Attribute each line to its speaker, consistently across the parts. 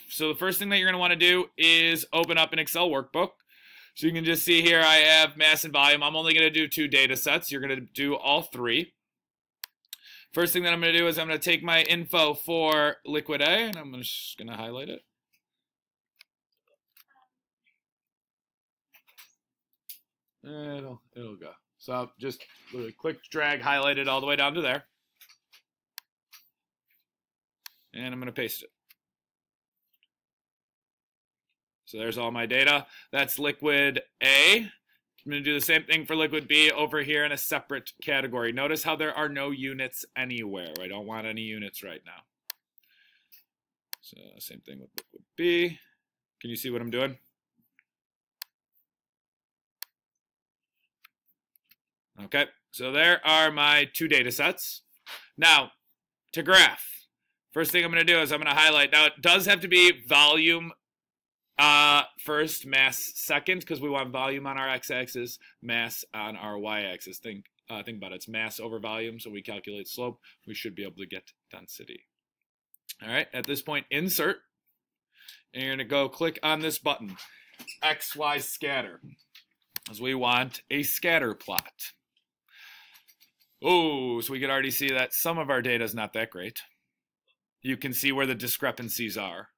Speaker 1: So the first thing that you're going to want to do is open up an Excel workbook. So you can just see here I have mass and volume. I'm only going to do 2 data sets. You're going to do all 3. First thing that I'm going to do is I'm going to take my info for liquid A, and I'm just going to highlight it. It'll go. So just really click, drag, highlight it all the way down to there. And I'm going to paste it. So there's all my data. That's liquid A. I'm going to do the same thing for liquid B over here in a separate category. Notice how there are no units anywhere. I don't want any units right now. So same thing with liquid B. Can you see what I'm doing? Okay, so there are my 2 data sets. Now, to graph. First thing I'm going to do is I'm going to highlight. Now, it does have to be volume first, mass second, because we want volume on our x-axis, mass on our y-axis. Think about it. It's mass over volume, so we calculate slope. We should be able to get density. All right, at this point, insert. And you're going to go click on this button, X, Y, scatter, because we want a scatter plot. Oh, so we can already see that some of our data is not that great. You can see where the discrepancies are.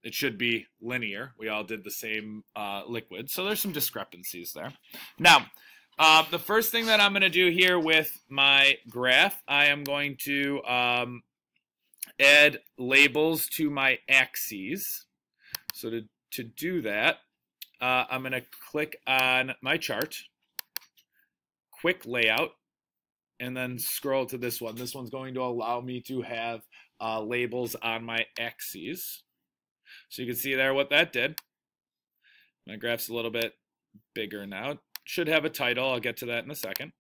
Speaker 1: It should be linear. We all did the same liquid, so there's some discrepancies there. Now, the first thing that I'm going to do here with my graph, I am going to add labels to my axes. So to do that, I'm going to click on my chart, quick layout, and then scroll to this one. This one's going to allow me to have labels on my axes. So you can see there what that did. My graph's a little bit bigger now. It should have a title. I'll get to that in a second.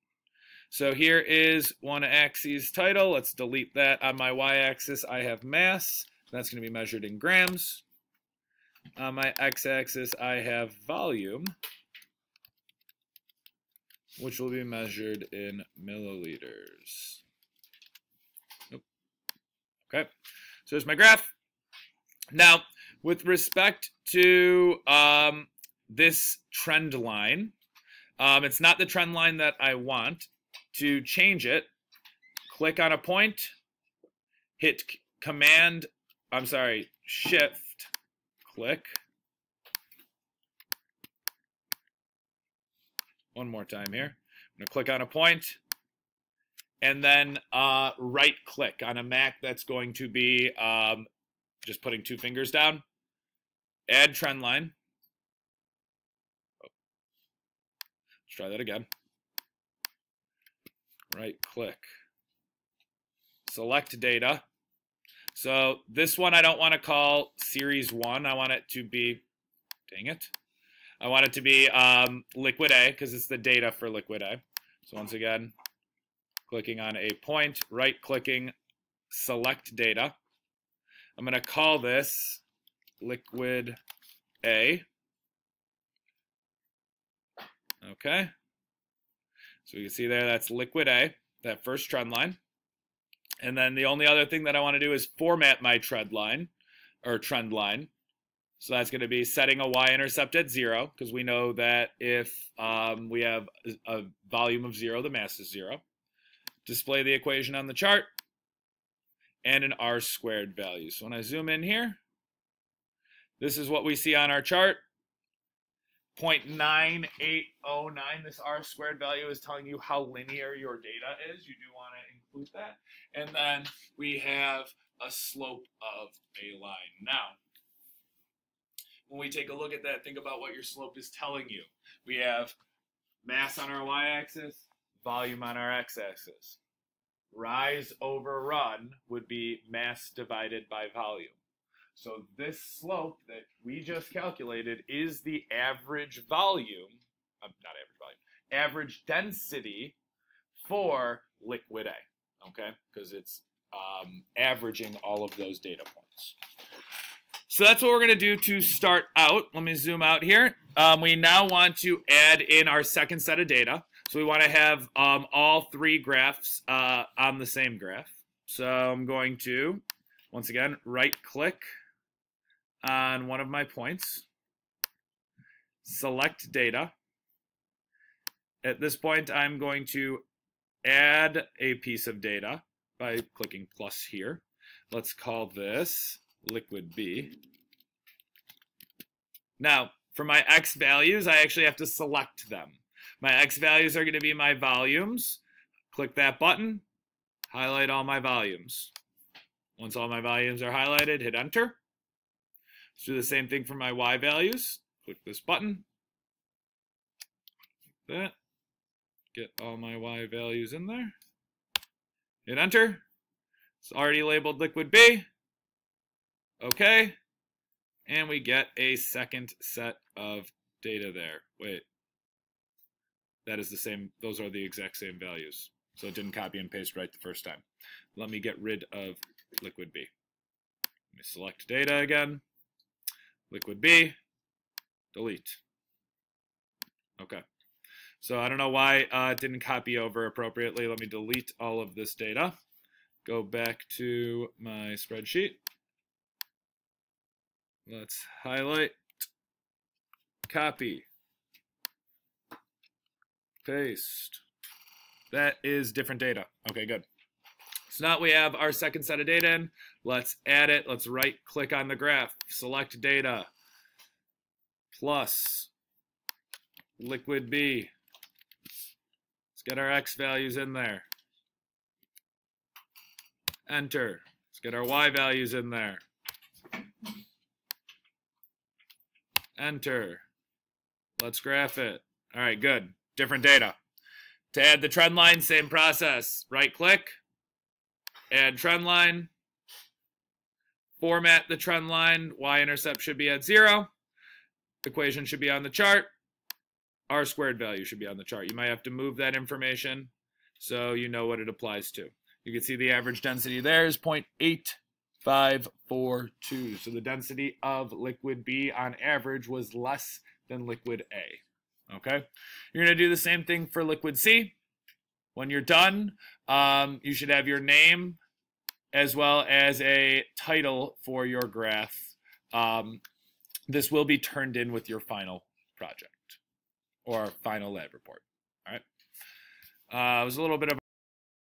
Speaker 1: So here is one axis title. Let's delete that. On my y-axis, I have mass. That's going to be measured in grams. On my x-axis, I have volume, which will be measured in milliliters. Okay, so there's my graph. Now, with respect to this trend line, it's not the trend line that I want. To change it, click on a point, hit Shift, click. One more time here. I'm going to click on a point, and then right click. On a Mac, that's going to be just putting 2 fingers down. Add trend line. Let's try that again. Right click. Select data. So this one I don't want to call series 1. I want it to be, dang it. I want it to be liquid A because it's the data for liquid A. So once again, clicking on a point, right clicking, select data. I'm going to call this liquid A. Okay. So you can see there, that's liquid A, that first trend line. And then the only other thing that I want to do is format my trend line. So that's going to be setting a y-intercept at 0, because we know that if we have a volume of 0, the mass is 0. Display the equation on the chart, and an r² value. So when I zoom in here, this is what we see on our chart. 0.9809, this r² value is telling you how linear your data is. You do want to include that. And then we have a slope of a line. Now, when we take a look at that, think about what your slope is telling you. We have mass on our y-axis, volume on our x-axis. Rise over run would be mass divided by volume. So this slope that we just calculated is the average volume, average density for liquid A, okay? Because it's averaging all of those data points. So that's what we're going to do to start out. Let me zoom out here. We now want to add in our second set of data. So we want to have all 3 graphs on the same graph. So I'm going to, once again, right-click, on one of my points, select data. At this point, I'm going to add a piece of data by clicking plus here. Let's call this liquid B. Now, for my X values, I actually have to select them. My X values are going to be my volumes. Click that button, highlight all my volumes. Once all my volumes are highlighted, hit enter. Let's do the same thing for my Y values. Click this button. That. Get all my Y values in there. Hit enter. It's already labeled liquid B. Okay. And we get a second set of data there. Wait. That is the same. Those are the exact same values. So it didn't copy and paste right the first time. Let me get rid of liquid B. Let me select data again. Liquid B. Delete. Okay. So I don't know why it didn't copy over appropriately. Let me delete all of this data. Go back to my spreadsheet. Let's highlight, copy, paste. That is different data. Okay, good. So now we have our second set of data in. Let's add it. Let's right click on the graph, select data, plus liquid B. Let's get our X values in there. Enter. Let's get our Y values in there. Enter. Let's graph it. All right, good. Different data. To add the trend line, same process. Right click, add trend line, format the trend line. Y-intercept should be at 0. Equation should be on the chart. R squared value should be on the chart. You might have to move that information so you know what it applies to. You can see the average density there is 0.8542. So the density of liquid B on average was less than liquid A. Okay, you're going to do the same thing for liquid C. When you're done, you should have your name as well as a title for your graph. This will be turned in with your final project or final lab report. All right. It was a little bit of